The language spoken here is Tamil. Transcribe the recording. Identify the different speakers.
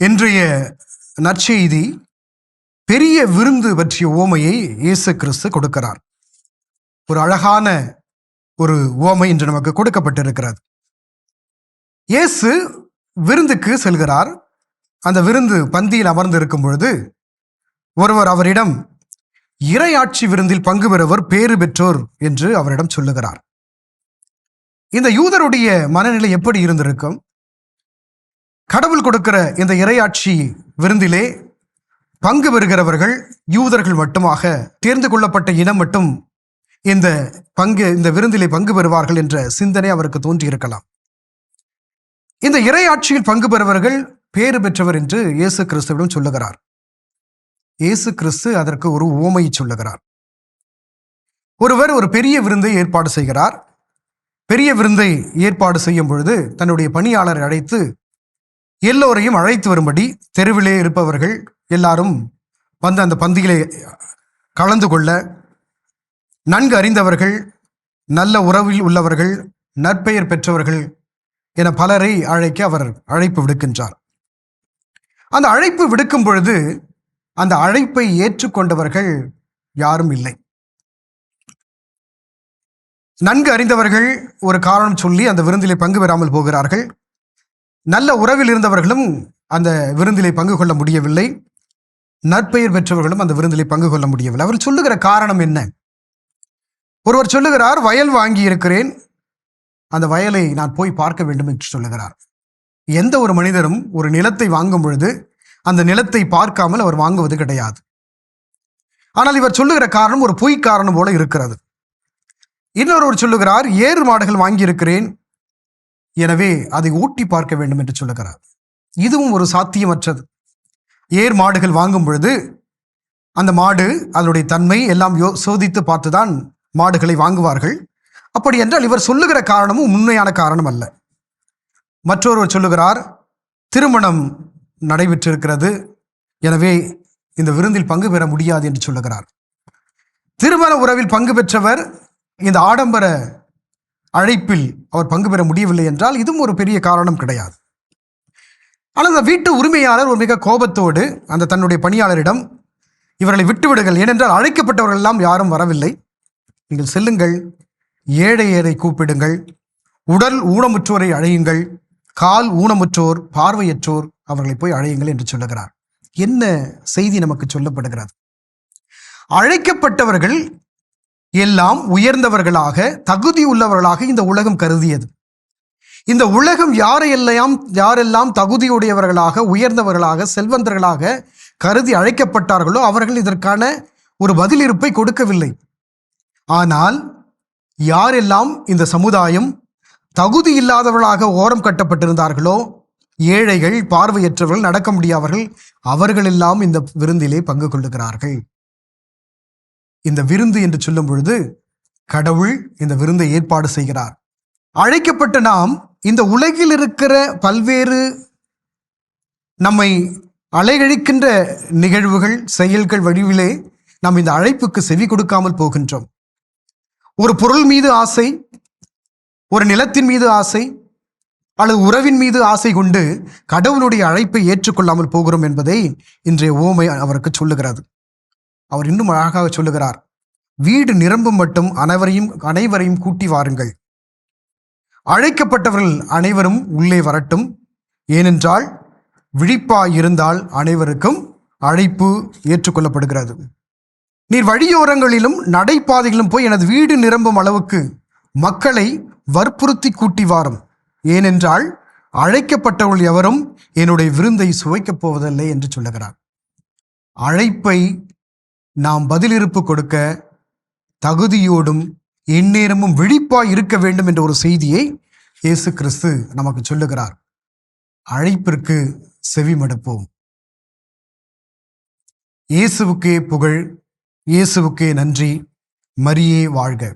Speaker 1: இன்றைய நற்செய்தி பெரிய விருந்து பற்றிய உவமையை இயேசு கிறிஸ்து கொடுக்கிறார். ஒரு அழகான ஒரு உவமை இன்று நமக்கு கொடுக்கப்பட்டிருக்கிறது. இயேசு விருந்துக்கு செல்கிறார். அந்த விருந்து பந்தியில் அமர்ந்து இருக்கும் பொழுது ஒருவர் அவரிடம் இறையாட்சி விருந்தில் பங்கு பெறுவர் பேறு பெற்றோர் என்று அவரிடம் சொல்லுகிறார். இந்த யூதருடைய மனநிலை எப்படி இருந்திருக்கும்? கடவுள் கொடுக்கிற இந்த இறையாட்சி விருந்திலே பங்கு பெறுகிறவர்கள் யூதர்கள் மட்டுமாக, தேர்ந்து கொள்ளப்பட்ட இனம் மட்டும் இந்த விருந்திலே பங்கு பெறுவார்கள் என்ற சிந்தனை அவருக்கு தோன்றியிருக்கலாம். இந்த இறையாட்சியில் பங்கு பெறுவர்கள் பேறு பெற்றவர் என்று இயேசு கிறிஸ்துவிடம் சொல்லுகிறார். இயேசு கிறிஸ்து அதற்கு ஒரு உவமையை சொல்லுகிறார். ஒருவர் ஒரு பெரிய விருந்தை ஏற்பாடு செய்கிறார். பெரிய விருந்தை ஏற்பாடு செய்யும் பொழுது தன்னுடைய பணியாளரை அழைத்து எல்லோரையும் அழைத்து வரும்படி, தெருவிலே இருப்பவர்கள் எல்லாரும் வந்து அந்த பந்தியிலே கலந்து கொள்ள, நன்கு அறிந்தவர்கள், நல்ல உறவில் உள்ளவர்கள், நற்பெயர் பெற்றவர்கள் என பலரை அழைக்க அவர் அழைப்பு விடுக்கின்றார். அந்த அழைப்பு விடுக்கும் பொழுது அந்த அழைப்பை ஏற்றுக்கொண்டவர்கள் யாரும் இல்லை. நன்கு அறிந்தவர்கள் ஒரு காரணம் சொல்லி அந்த விருந்திலே பங்கு பெறாமல் போகிறார்கள். நல்ல உறவில் இருந்தவர்களும் அந்த விருந்திலே பங்கு கொள்ள முடியவில்லை. நற்பெயர் பெற்றவர்களும் அந்த விருந்திலே பங்கு கொள்ள முடியவில்லை. அவர் சொல்லுகிற காரணம் என்ன? ஒருவர் சொல்லுகிறார், வயல் வாங்கி இருக்கிறேன், அந்த வயலை நான் போய் பார்க்க வேண்டும் என்று சொல்லுகிறார். எந்த ஒரு மனிதரும் ஒரு நிலத்தை வாங்கும் பொழுது அந்த நிலத்தை பார்க்காமல் அவர் வாங்குவது கிடையாது. ஆனால் இவர் சொல்லுகிற காரணம் ஒரு பொய் காரணம் போல இருக்கிறது. இன்னொருவர் சொல்லுகிறார், ஏறு மாடுகள் வாங்கியிருக்கிறேன், எனவே அதை ஓட்டி பார்க்க வேண்டும் என்று சொல்லுகிறார். இதுவும் ஒரு சாத்தியமற்றது. ஏர் மாடுகள் வாங்கும் பொழுது அந்த மாடு அதனுடைய தன்மை எல்லாம் சோதித்து பார்த்துதான் மாடுகளை வாங்குவார்கள். அப்படி என்றால் இவர் சொல்லுகிற காரணமும் உண்மையான காரணம் அல்ல. மற்றொருவர் சொல்லுகிறார், திருமணம் நடைபெற்றிருக்கிறது, எனவே இந்த விருந்தில் பங்கு பெற முடியாது என்று சொல்லுகிறார். திருமண உறவில் பங்கு பெற்றவர் இந்த ஆடம்பர அழைப்பில் அவர் பங்கு பெற முடியவில்லை என்றால் இதுவும் ஒரு பெரிய காரணம் கிடையாது. ஆனால் அந்த வீட்டு உரிமையாளர் ஒரு மிக கோபத்தோடு அந்த தன்னுடைய பணியாளரிடம், இவர்களை விட்டுவிடுங்கள், ஏனென்றால் அழைக்கப்பட்டவர்கள் எல்லாம் யாரும் வரவில்லை, நீங்கள் செல்லுங்கள், ஏழை கூப்பிடுங்கள், உடல் ஊனமுற்றோரை அழையுங்கள், கால் ஊனமுற்றோர், பார்வையற்றோர் அவர்களை போய் அழையுங்கள் என்று சொல்லுகிறார். என்ன செய்தி நமக்கு சொல்லப்படுகிறது? அழைக்கப்பட்டவர்கள் எல்லாம் உயர்ந்தவர்களாக, தகுதி உள்ளவர்களாக இந்த உலகம் கருதியது. இந்த உலகம் யாரெல்லாம் தகுதியுடையவர்களாக, உயர்ந்தவர்களாக, செல்வந்தர்களாக கருதி அழைக்கப்பட்டார்களோ அவர்கள் இதற்கான ஒரு பதிலிருப்பை கொடுக்கவில்லை. ஆனால் யாரெல்லாம் இந்த சமுதாயம் தகுதி இல்லாதவர்களாக ஓரம் கட்டப்பட்டிருந்தார்களோ, ஏழைகள், பார்வையற்றவர்கள், நடக்க முடியாதவர்கள், அவர்களெல்லாம் இந்த விருந்திலே பங்கு கொள்ளுகிறார்கள். இந்த விருந்து என்று சொல்லும் பொழுது கடவுள் இந்த விருந்தை ஏற்பாடு செய்கிறார். அழைக்கப்பட்ட நாம் இந்த உலகில் இருக்கிற பல்வேறு நம்மை அலைகழிக்கின்ற நிகழ்வுகள், செயல்கள் வடிவிலே நாம் இந்த அழைப்புக்கு செவி கொடுக்காமல் போகின்றோம். ஒரு பொருள் மீது ஆசை, ஒரு நிலத்தின் மீது ஆசை, அல்லது உறவின் மீது ஆசை கொண்டு கடவுளுடைய அழைப்பை ஏற்றுக்கொள்ளாமல் போகிறோம் என்பதை இன்றைய உவமை அவருக்கு சொல்லுகிறது. அவர் இன்னும் அழகாக சொல்லுகிறார், வீடு நிரம்பும் மட்டும் அனைவரையும் கூட்டி வாருங்கள், அழைக்கப்பட்டவர்கள் அனைவரும் உள்ளே வரட்டும், ஏனென்றால் விழிப்பாய் இருந்தால் அனைவருக்கும் அழைப்பு ஏற்றுக்கொள்ளப்படுகிறது. நீர் வழியோரங்களிலும் நடைபாதைகளிலும் போய் எனது வீடு நிரம்பும் அளவுக்கு மக்களை வற்புறுத்தி கூட்டி வாரும், ஏனென்றால் அழைக்கப்பட்டவர்கள் எவரும் என்னுடைய விருந்தை சுவைக்கப் போவதில்லை என்று சொல்லுகிறார். அழைப்பை நாம் பதிலிருப்பு கொடுக்க தகுதியோடும் எந்நேரமும் விழிப்பாய் இருக்க வேண்டும் என்ற ஒரு செய்தியை இயேசு கிறிஸ்து நமக்கு சொல்லுகிறார். அழைப்பிற்கு செவிமடுப்போம். இயேசுவுக்கே புகழ், இயேசுவுக்கே நன்றி, மரியே வாழ்க.